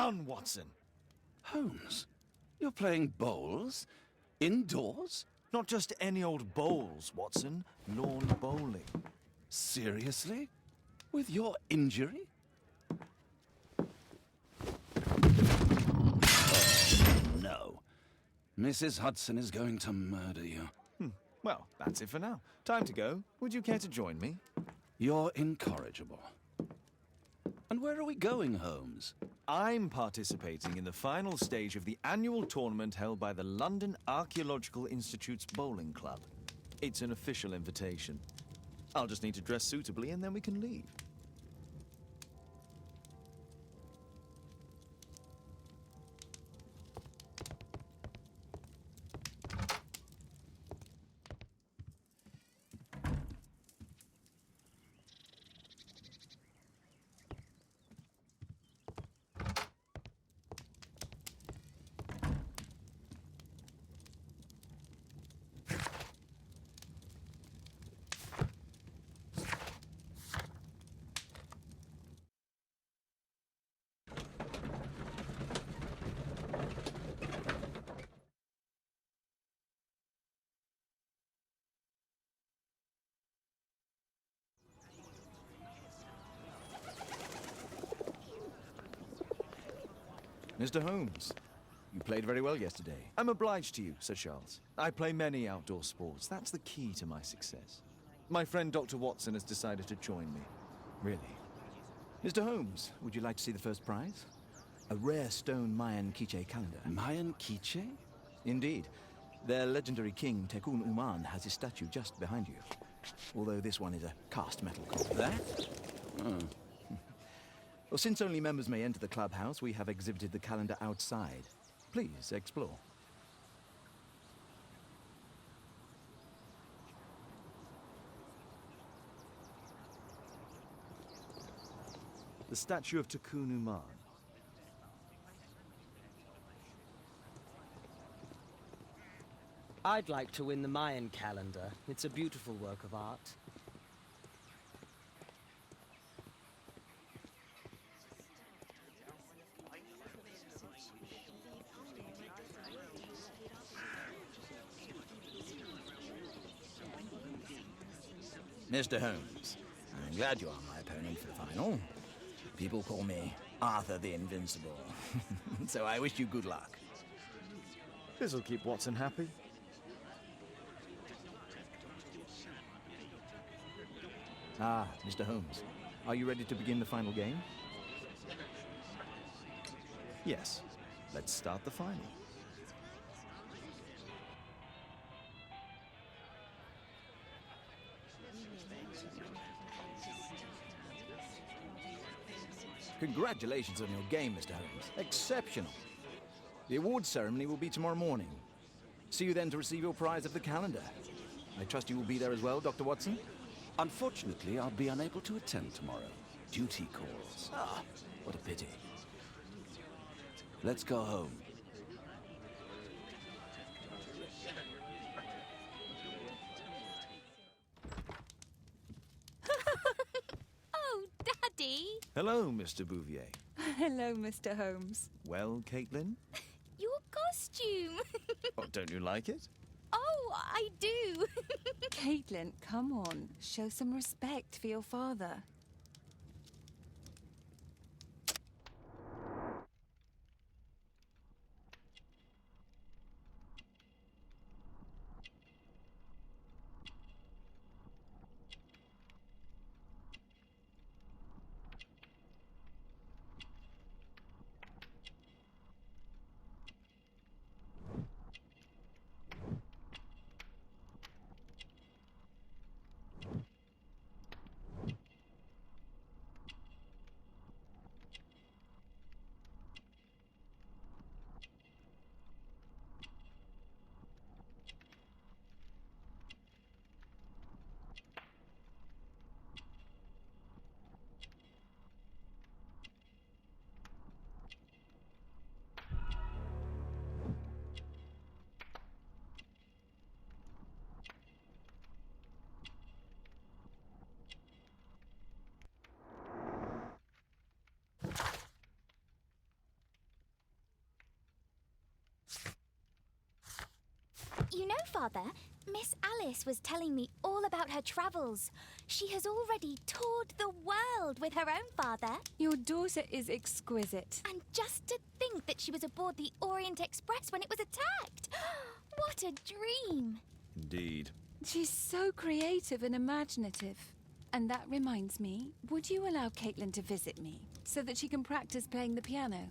down, Watson. Holmes, you're playing bowls? Indoors? Not just any old bowls, Watson. Lawn bowling. Seriously? With your injury? Oh, no. Mrs. Hudson is going to murder you. Well, that's it for now. Time to go. Would you care to join me? You're incorrigible. And where are we going, Holmes? I'm participating in the final stage of the annual tournament held by the London Archaeological Institute's bowling club. It's an official invitation. I'll just need to dress suitably and then we can leave. Mr. Holmes, you played very well yesterday. I'm obliged to you, Sir Charles. I play many outdoor sports. That's the key to my success. My friend Dr. Watson has decided to join me. Really. Mr. Holmes, would you like to see the first prize? A rare stone Mayan quiche calendar. Mayan quiche? Indeed. Their legendary king, Tekun Uman, has his statue just behind you. Although this one is a cast metal copy. That? Oh. Well, since only members may enter the clubhouse, we have exhibited the calendar outside. Please, explore. The statue of Tekun Uman. I'd like to win the Mayan calendar. It's a beautiful work of art. Mr. Holmes, I'm glad you are my opponent for the final. People call me Arthur the Invincible. So I wish you good luck. This'll keep Watson happy. Ah, Mr. Holmes, are you ready to begin the final game? Yes. Let's start the final. Congratulations on your game, Mr. Holmes. Exceptional. The awards ceremony will be tomorrow morning. See you then to receive your prize of the calendar. I trust you will be there as well, Dr. Watson? Unfortunately, I'll be unable to attend tomorrow. Duty calls. Ah, what a pity. Let's go home. Oh, Daddy! Hello, Mr. Bouvier. Hello, Mr. Holmes. Well, Caitlin? Your costume! Oh, don't you like it? Oh, I do! Caitlin, come on. Show some respect for your father. You know, Father, Miss Alice was telling me all about her travels. She has already toured the world with her own father. Your daughter is exquisite. And just to think that she was aboard the Orient Express when it was attacked. What a dream. Indeed. She's so creative and imaginative. And that reminds me, would you allow Caitlin to visit me so that she can practice playing the piano?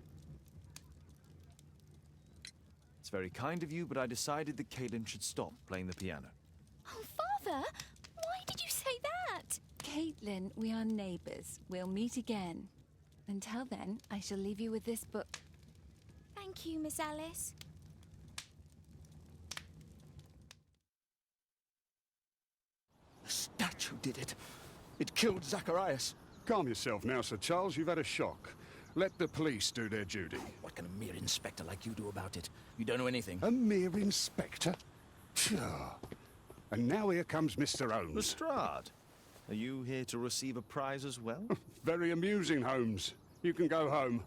It's very kind of you, but I decided that Caitlin should stop playing the piano. Oh, Father, why did you say that? Caitlin, we are neighbours. We'll meet again. Until then, I shall leave you with this book. Thank you, Miss Alice. The statue did it. It killed Zacharias. Calm yourself now, Sir Charles. You've had a shock. Let the police do their duty. What can a mere inspector like you do about it? You don't know anything. A mere inspector? Pshaw. And now here comes Mr. Holmes. Lestrade, are you here to receive a prize as well? Very amusing, Holmes. You can go home.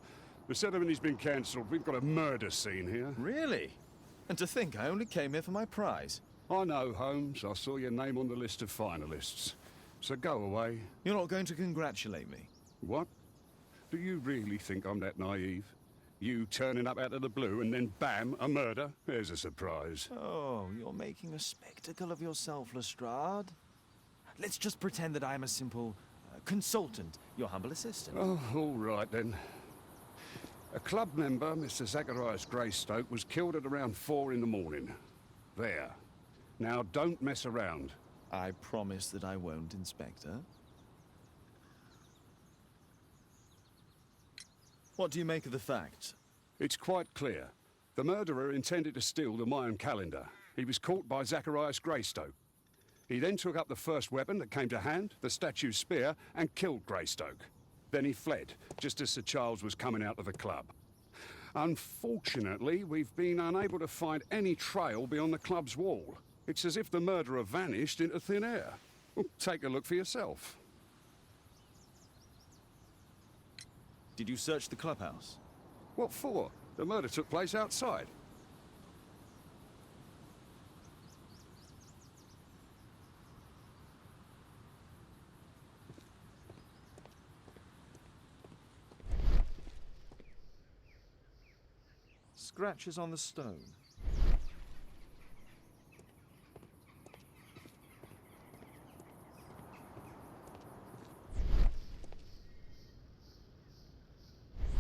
The ceremony's been cancelled. We've got a murder scene here. Really? And to think I only came here for my prize. I know, Holmes. I saw your name on the list of finalists. So go away. You're not going to congratulate me? What? Do you really think I'm that naive? You turning up out of the blue and then bam, a murder? There's a surprise. Oh, you're making a spectacle of yourself, Lestrade. Let's just pretend that I am a simple consultant, your humble assistant. Oh, all right then. A club member, Mr. Zacharias Greystoke, was killed at around 4 in the morning. There. Now don't mess around. I promise that I won't, Inspector. What do you make of the facts? It's quite clear. The murderer intended to steal the Mayan calendar. He was caught by Zacharias Greystoke. He then took up the first weapon that came to hand, the statue's spear, and killed Greystoke. Then he fled, just as Sir Charles was coming out of the club. Unfortunately, we've been unable to find any trail beyond the club's wall. It's as if the murderer vanished into thin air. Well, take a look for yourself. Did you search the clubhouse? What for? The murder took place outside. Scratches on the stone.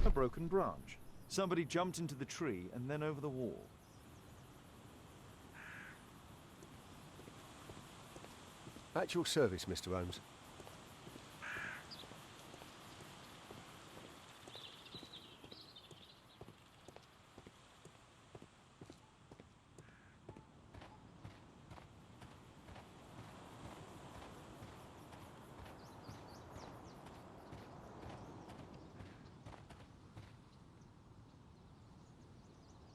A broken branch. Somebody jumped into the tree and then over the wall. At your service, Mr. Holmes.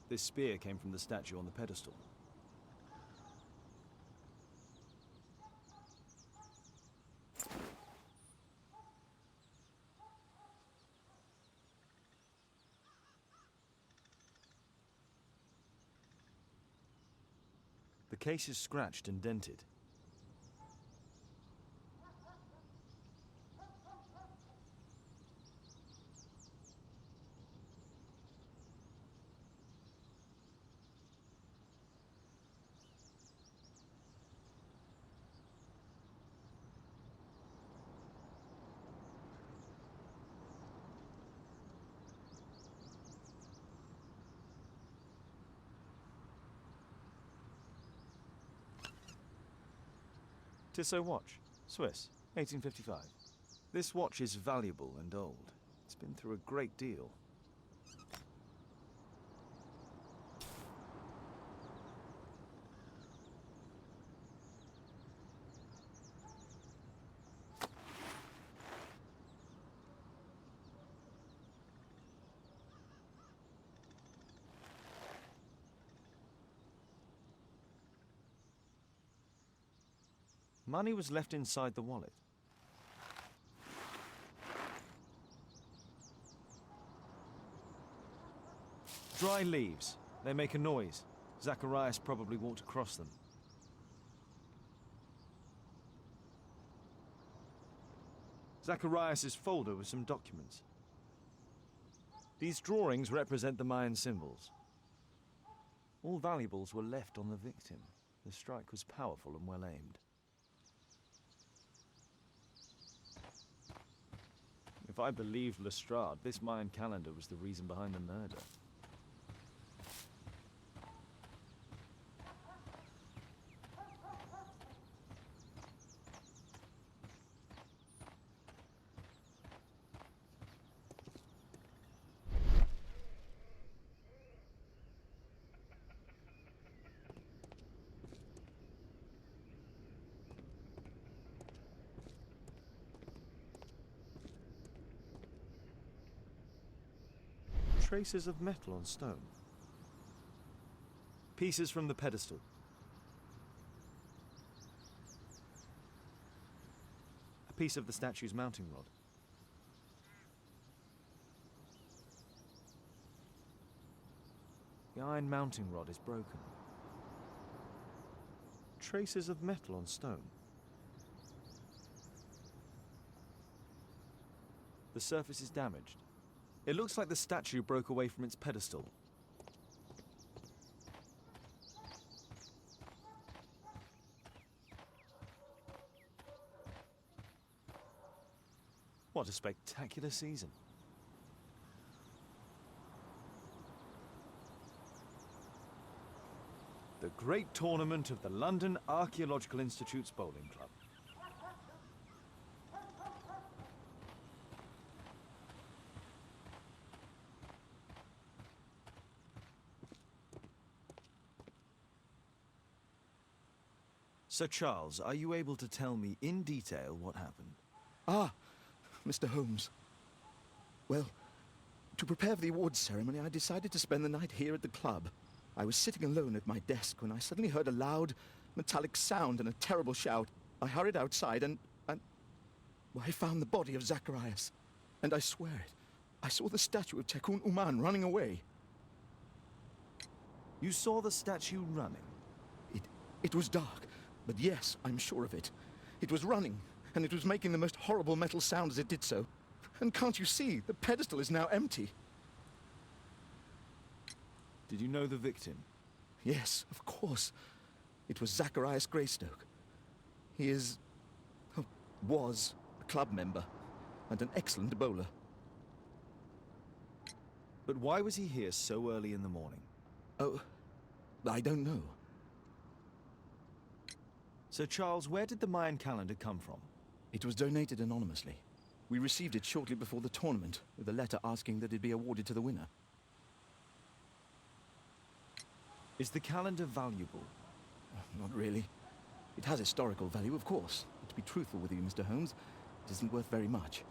This spear came from the statue on the pedestal. The case is scratched and dented. Tissot watch, Swiss, 1855. This watch is valuable and old. It's been through a great deal. Money was left inside the wallet. Dry leaves. They make a noise. Zacharias probably walked across them. Zacharias' folder with some documents. These drawings represent the Mayan symbols. All valuables were left on the victim. The strike was powerful and well aimed. If I believed Lestrade, this Mayan calendar was the reason behind the murder. Traces of metal on stone. Pieces from the pedestal. A piece of the statue's mounting rod. The iron mounting rod is broken. Traces of metal on stone. The surface is damaged. It looks like the statue broke away from its pedestal. What a spectacular season. The great tournament of the London Archaeological Institute's bowling club. Sir Charles, are you able to tell me in detail what happened? Ah, Mr. Holmes. Well, to prepare for the awards ceremony, I decided to spend the night here at the club. I was sitting alone at my desk when I suddenly heard a loud, metallic sound and a terrible shout. I hurried outside and well, I found the body of Zacharias. And I swear it, I saw the statue of Tekun Uman running away. You saw the statue running? It was dark, but yes, I'm sure of it. It was running, and it was making the most horrible metal sound as it did so. And can't you see, the pedestal is now empty. Did you know the victim? Yes, of course. It was Zacharias Greystoke. He is... was a club member, and an excellent bowler. But why was he here so early in the morning? Oh, I don't know. Sir Charles, where did the Mayan calendar come from? It was donated anonymously. We received it shortly before the tournament, with a letter asking that it be awarded to the winner. Is the calendar valuable? Not really. It has historical value, of course. But to be truthful with you, Mr. Holmes, it isn't worth very much.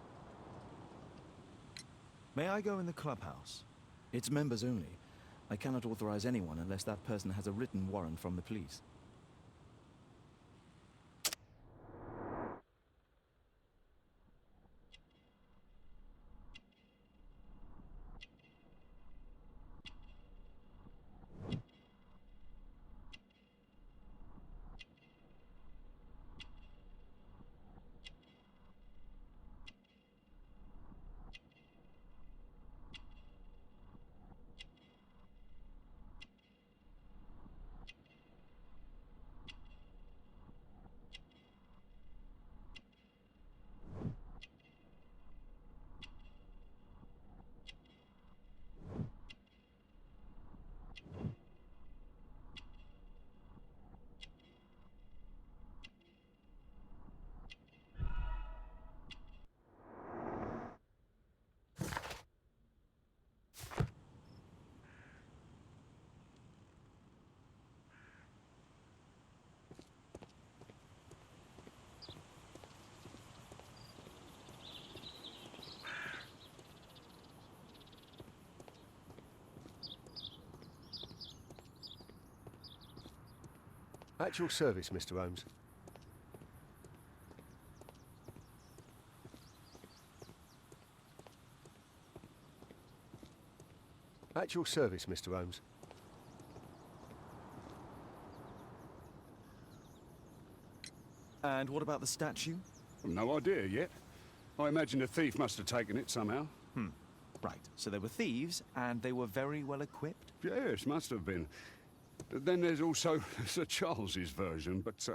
May I go in the clubhouse? It's members only. I cannot authorize anyone unless that person has a written warrant from the police. At your service, Mr. Holmes. At your service, Mr. Holmes. And what about the statue? No idea yet. I imagine the thief must have taken it somehow. Right, so they were thieves, and they were very well equipped? Yes, must have been. Then there's also Sir Charles's version, but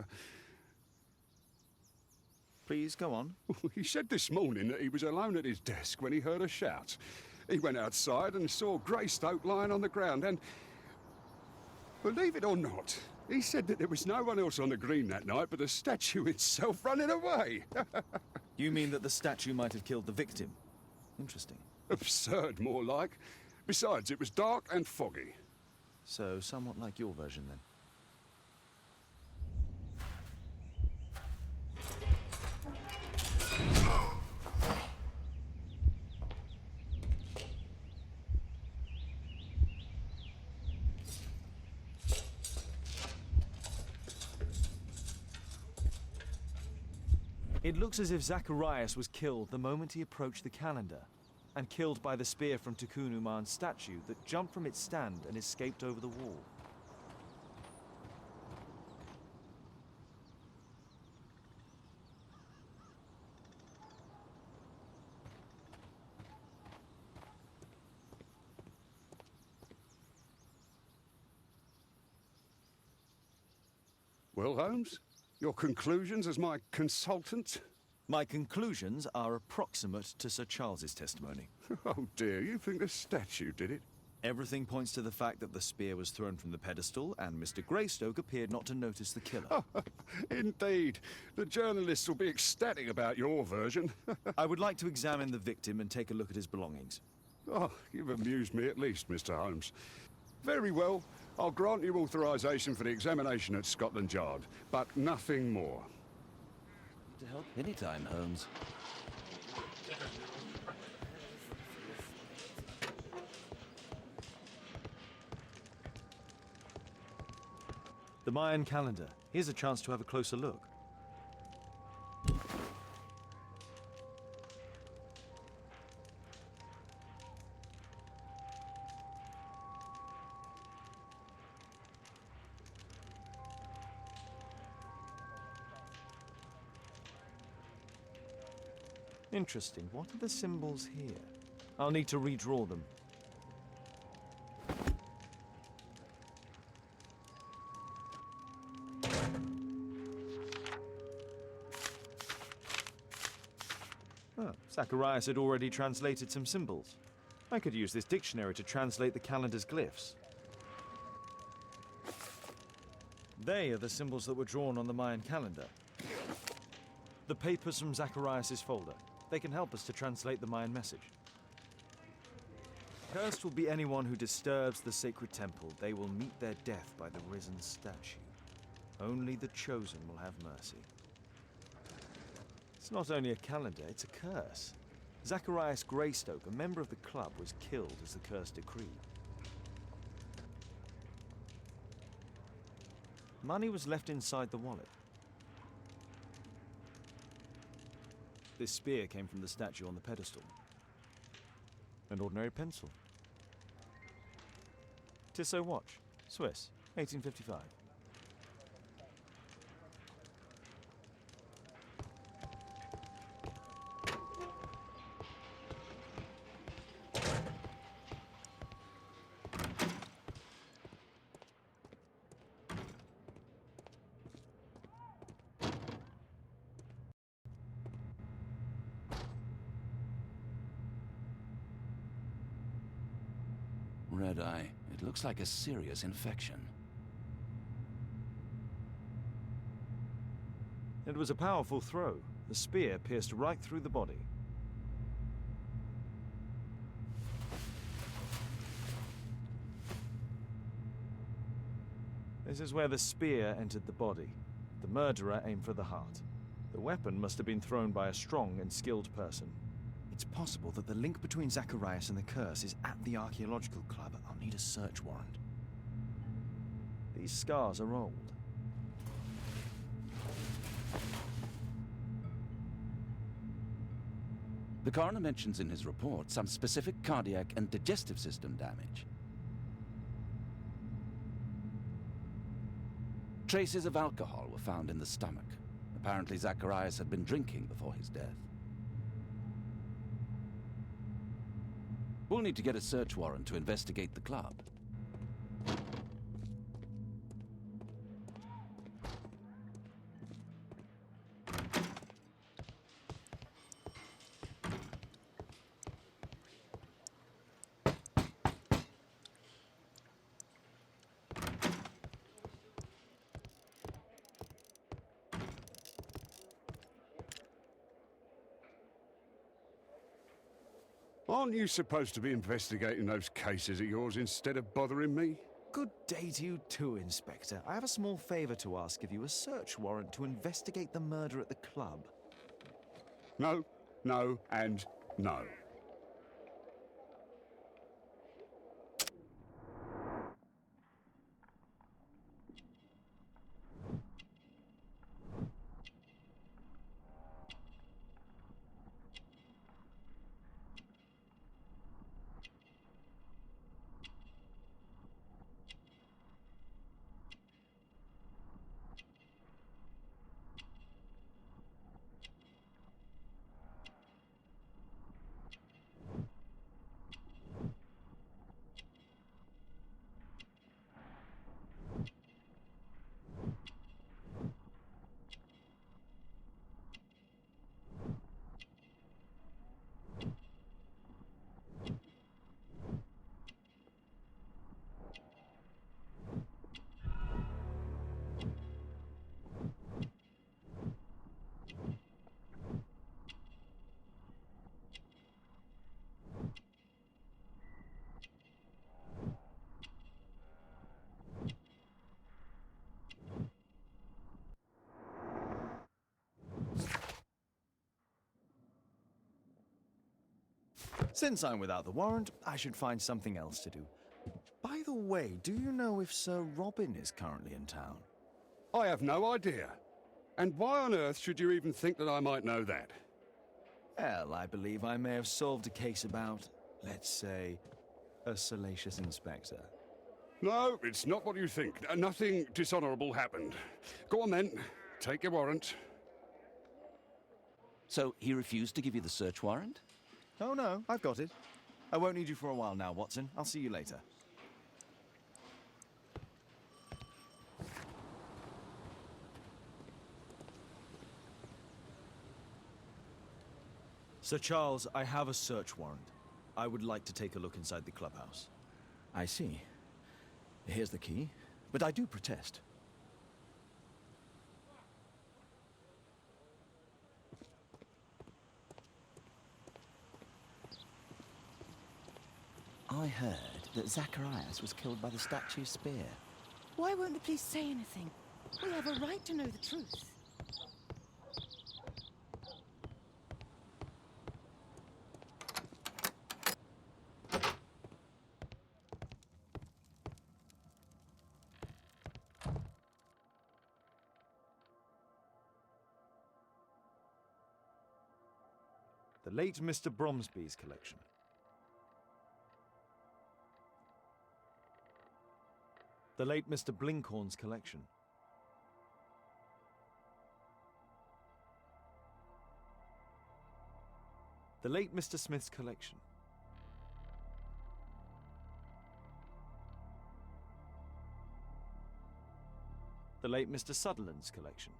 Please, go on. he said this morning that he was alone at his desk when he heard a shout. He went outside and saw Greystoke lying on the ground, and believe it or not, he said that there was no one else on the green that night but the statue itself running away. You mean that the statue might have killed the victim? Interesting. Absurd, more like. Besides, it was dark and foggy. So, somewhat like your version, then. It looks as if Zacharias was killed the moment he approached the calendar, and killed by the spear from Tukunuman's statue that jumped from its stand and escaped over the wall. Well, Holmes, your conclusions as my consultant? My conclusions are approximate to Sir Charles's testimony. Oh dear, you think the statue did it? Everything points to the fact that the spear was thrown from the pedestal, and Mr. Greystoke appeared not to notice the killer. Indeed. The journalists will be ecstatic about your version. I would like to examine the victim and take a look at his belongings. Oh, you've amused me at least, Mr. Holmes. Very well. I'll grant you authorization for the examination at Scotland Yard, but nothing more. To help anytime, Holmes. The Mayan calendar. Here's a chance to have a closer look. Interesting. What are the symbols here? I'll need to redraw them. Oh, Zacharias had already translated some symbols. I could use this dictionary to translate the calendar's glyphs. They are the symbols that were drawn on the Mayan calendar. The papers from Zacharias' folder. They can help us to translate the Mayan message. Cursed will be anyone who disturbs the sacred temple. They will meet their death by the risen statue. Only the chosen will have mercy. It's not only a calendar, it's a curse. Zacharias Greystoke, a member of the club, was killed as the curse decreed. Money was left inside the wallet. This spear came from the statue on the pedestal. An ordinary pencil. Tissot watch, Swiss, 1855. Red eye. It looks like a serious infection. It was a powerful throw. The spear pierced right through the body. This is where the spear entered the body. The murderer aimed for the heart. The weapon must have been thrown by a strong and skilled person. It's possible that the link between Zacharias and the curse is at the archaeological club. I'll need a search warrant. These scars are old. The coroner mentions in his report some specific cardiac and digestive system damage. Traces of alcohol were found in the stomach. Apparently Zacharias had been drinking before his death. We'll need to get a search warrant to investigate the club. Aren't you supposed to be investigating those cases of yours instead of bothering me? Good day to you too, Inspector. I have a small favor to ask of you, a search warrant to investigate the murder at the club. No, no, and no. Since I'm without the warrant, I should find something else to do. By the way, do you know if Sir Robin is currently in town? I have no idea. And why on earth should you even think that I might know that? Well, I believe I may have solved a case about, let's say, a salacious inspector. No, it's not what you think. Nothing dishonorable happened. Go on then. Take your warrant. So he refused to give you the search warrant? Oh no, I've got it. I won't need you for a while now, Watson. I'll see you later. Sir Charles, I have a search warrant. I would like to take a look inside the clubhouse. I see. Here's the key, but I do protest. I heard that Zacharias was killed by the statue's spear. Why won't the police say anything? We have a right to know the truth. The late Mr. Bromsby's collection. The late Mr. Blinkhorn's collection. The late Mr. Smith's collection. The late Mr. Sutherland's collection.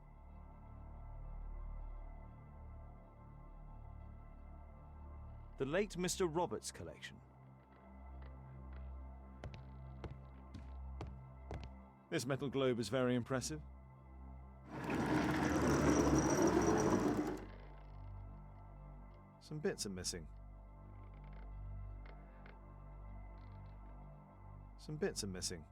The late Mr. Roberts' collection. This metal globe is very impressive. Some bits are missing. Some bits are missing.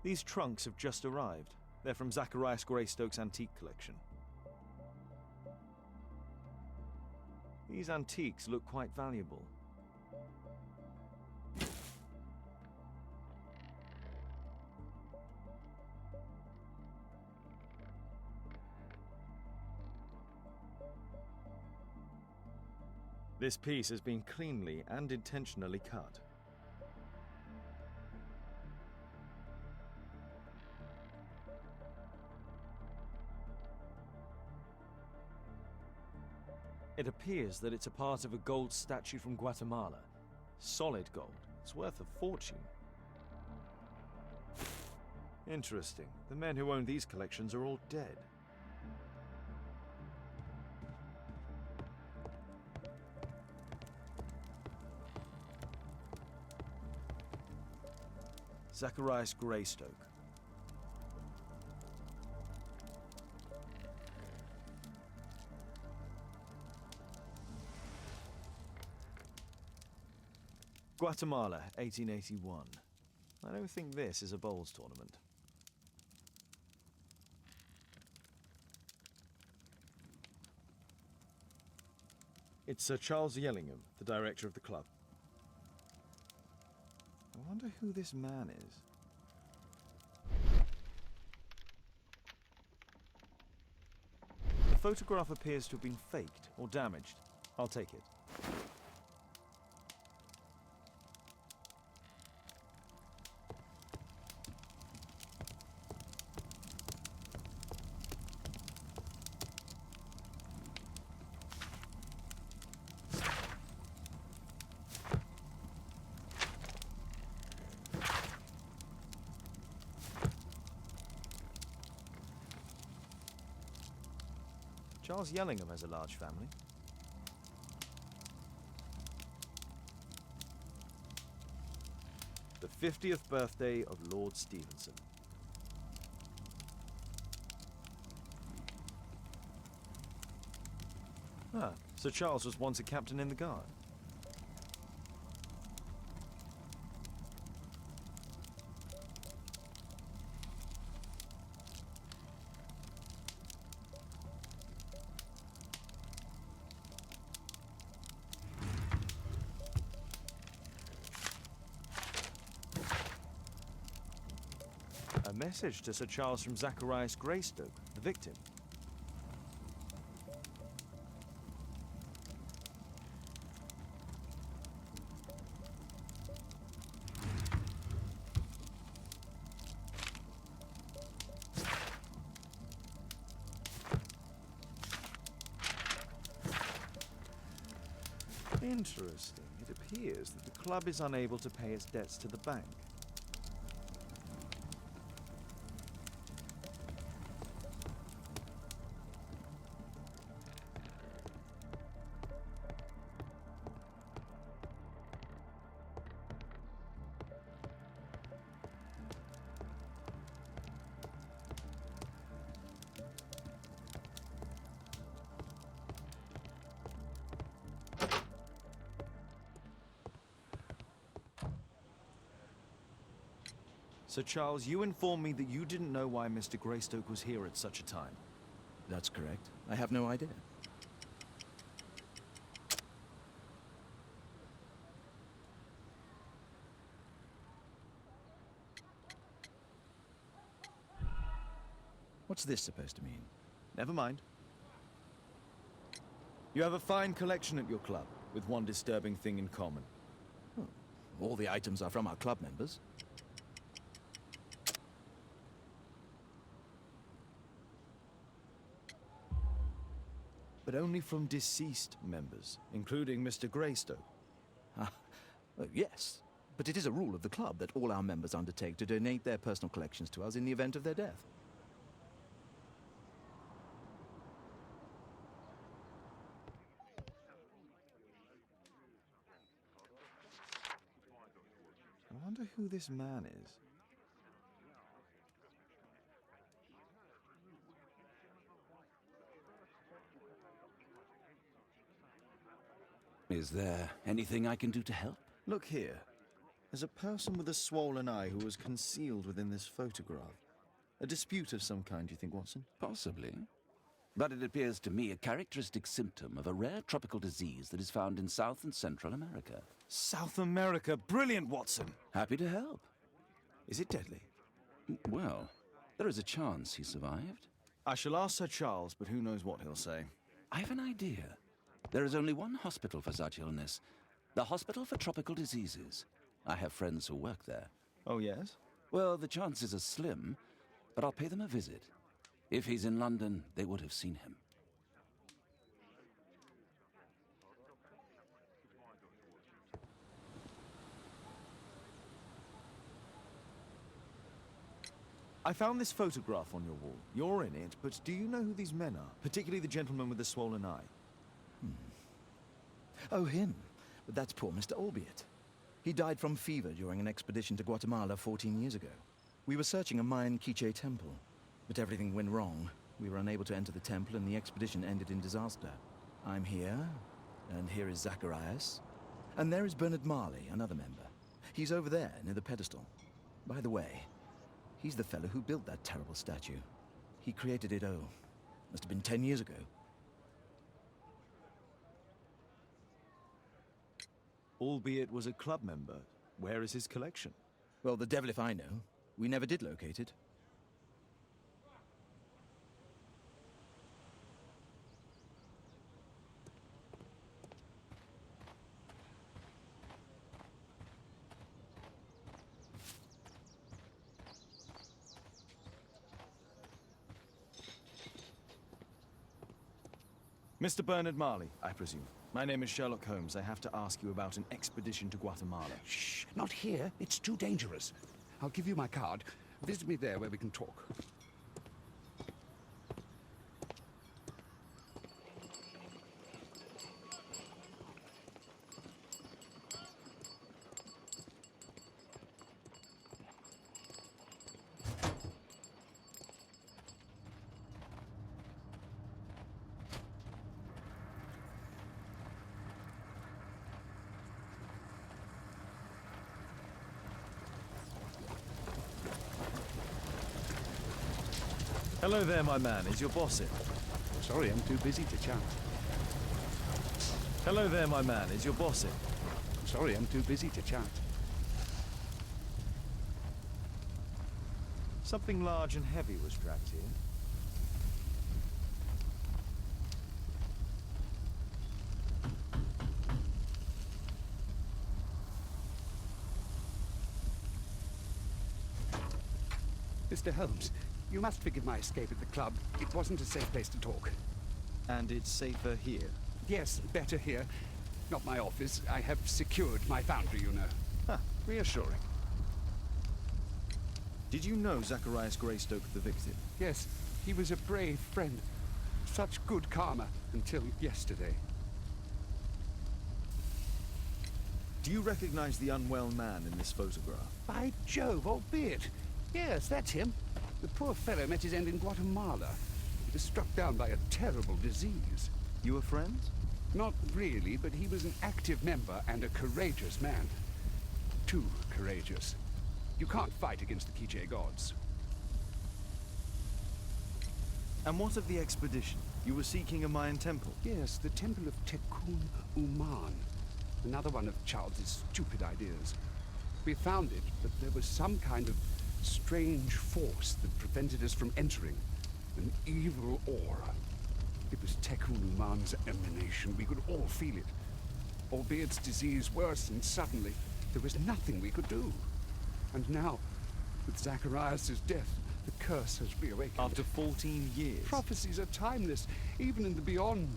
These trunks have just arrived. They're from Zacharias Greystoke's antique collection. These antiques look quite valuable. This piece has been cleanly and intentionally cut. It appears that it's a part of a gold statue from Guatemala. Solid gold. It's worth a fortune. Interesting. The men who own these collections are all dead. Zacharias Greystoke. Guatemala, 1881. I don't think this is a bowls tournament. It's Sir Charles Yellingham, the director of the club. I wonder who this man is. The photograph appears to have been faked or damaged. I'll take it. Charles Yellingham has a large family. The 50th birthday of Lord Stevenson. Ah, Sir Charles was once a captain in the guard. A message to Sir Charles from Zacharias Greystoke, the victim. Interesting. It appears that the club is unable to pay its debts to the bank. Sir Charles, you informed me that you didn't know why Mr. Greystoke was here at such a time. That's correct. I have no idea. What's this supposed to mean? Never mind. You have a fine collection at your club, with one disturbing thing in common. Oh, all the items are from our club members. But only from deceased members, including Mr. Greystoke. Yes, but it is a rule of the club that all our members undertake to donate their personal collections to us in the event of their death. I wonder who this man is. Is there anything I can do to help? Look here. There's a person with a swollen eye who was concealed within this photograph. A dispute of some kind, do you think, Watson? Possibly. But it appears to me a characteristic symptom of a rare tropical disease that is found in South and Central America. South America! Brilliant, Watson! Happy to help. Is it deadly? Well, there is a chance he survived. I shall ask Sir Charles, but who knows what he'll say. I have an idea. There is only one hospital for such illness. The Hospital for Tropical Diseases. I have friends who work there. Oh, yes? Well, the chances are slim, but I'll pay them a visit. If he's in London, they would have seen him. I found this photograph on your wall. You're in it, but do you know who these men are? Particularly the gentleman with the swollen eye. Oh, him. But that's poor Mr. Albeit. He died from fever during an expedition to Guatemala 14 years ago. We were searching a Mayan Quiche temple, but everything went wrong. We were unable to enter the temple, and the expedition ended in disaster. I'm here, and here is Zacharias. And there is Bernard Marley, another member. He's over there, near the pedestal. By the way, he's the fellow who built that terrible statue. He created it, must have been 10 years ago. Albeit was a club member. Where is his collection? Well, the devil if I know. We never did locate it. Mr. Bernard Marley, I presume. My name is Sherlock Holmes. I have to ask you about an expedition to Guatemala. Shh, not here. It's too dangerous. I'll give you my card. Visit me there where we can talk. Hello there, my man. Is your boss in? Sorry, I'm too busy to chat. Hello there, my man. Is your boss in? Sorry, I'm too busy to chat. Something large and heavy was dragged here. Mr. Holmes, you must forgive my escape at the club. It wasn't a safe place to talk. And it's safer here. Yes, better here. Not my office. I have secured my foundry, you know. Huh, reassuring. Did you know Zacharias Greystoke, the victim? Yes, he was a brave friend. Such good karma until yesterday. Do you recognize the unwell man in this photograph? By Jove, albeit. Yes, that's him. The poor fellow met his end in Guatemala. He was struck down by a terrible disease. You were friends? Not really, but he was an active member and a courageous man. Too courageous. You can't fight against the Quiche gods. And what of the expedition? You were seeking a Mayan temple? Yes, the temple of Tekun Uman. Another one of Charles's stupid ideas. We found it, but there was some kind of strange force that prevented us from entering. An evil aura. It was Tekun Uman's emanation. We could all feel it. Albeit's disease worsened suddenly. There was nothing we could do. And now, with Zacharias' death, the curse has reawakened. After 14 years? Prophecies are timeless. Even in the beyond,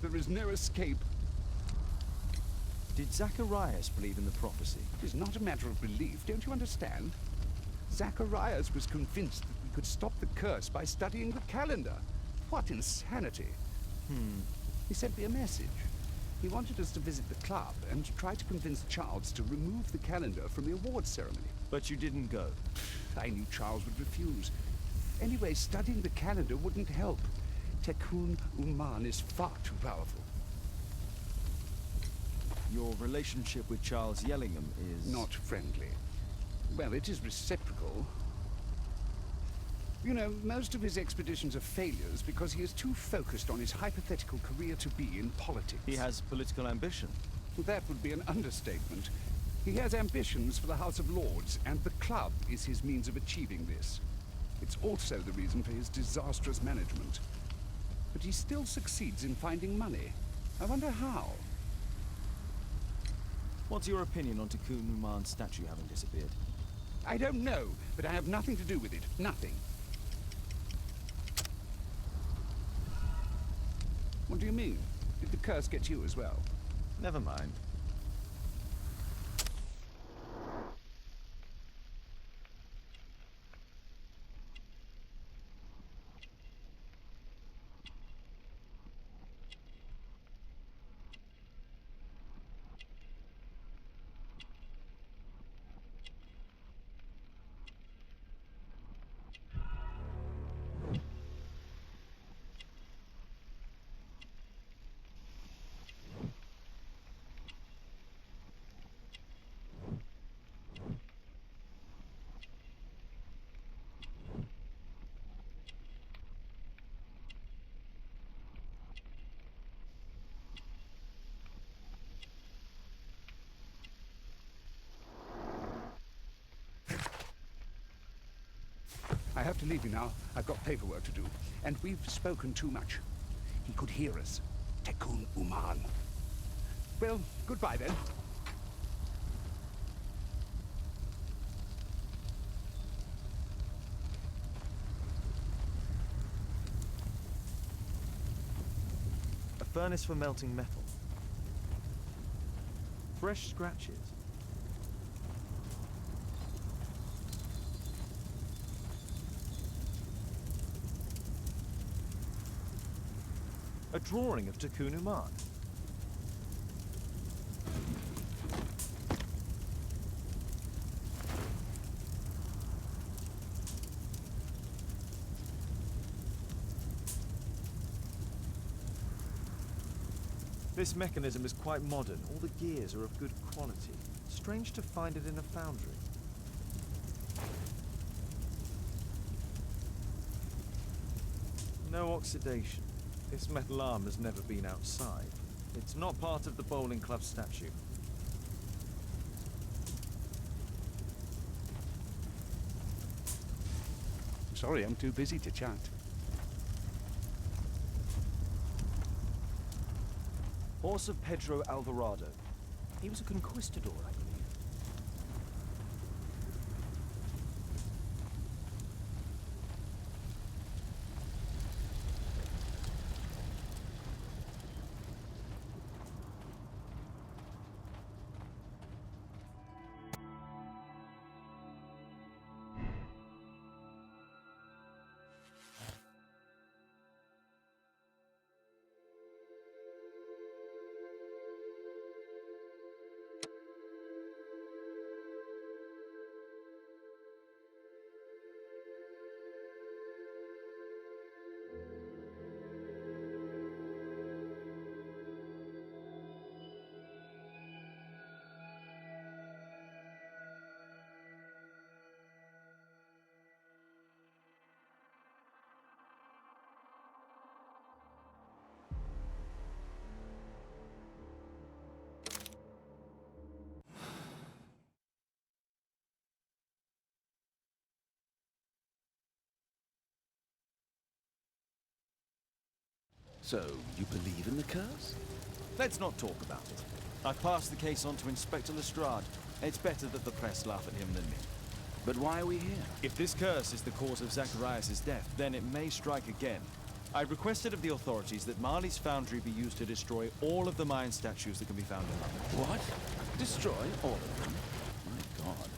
there is no escape. Did Zacharias believe in the prophecy? It is not a matter of belief, don't you understand? Zacharias was convinced that we could stop the curse by studying the calendar. What insanity! He sent me a message. He wanted us to visit the club and try to convince Charles to remove the calendar from the awards ceremony. But you didn't go. I knew Charles would refuse. Anyway, studying the calendar wouldn't help. Tekun Uman is far too powerful. Your relationship with Charles Yellingham is... Not friendly. Well, it is reciprocal. You know, most of his expeditions are failures because he is too focused on his hypothetical career to be in politics. He has political ambition. That would be an understatement. He has ambitions for the House of Lords, and the club is his means of achieving this. It's also the reason for his disastrous management. But he still succeeds in finding money. I wonder how. What's your opinion on Tikkun Uman's statue having disappeared? I don't know, but I have nothing to do with it. Nothing. What do you mean? Did the curse get you as well? Never mind. I have to leave you now. I've got paperwork to do. And we've spoken too much. He could hear us. Tikkun Uman. Well, goodbye then. A furnace for melting metal. Fresh scratches. A drawing of Tikkun Uman. This mechanism is quite modern. All the gears are of good quality. Strange to find it in a foundry. No oxidation. This metal arm has never been outside. It's not part of the bowling club statue. Sorry, I'm too busy to chat. Horse of Pedro Alvarado. He was a conquistador, I believe. So, you believe in the curse? Let's not talk about it. I've passed the case on to Inspector Lestrade. It's better that the press laugh at him than me. But why are we here? If this curse is the cause of Zacharias' death, then it may strike again. I requested of the authorities that Marley's foundry be used to destroy all of the Mayan statues that can be found in London. What? Destroy all of them? My God.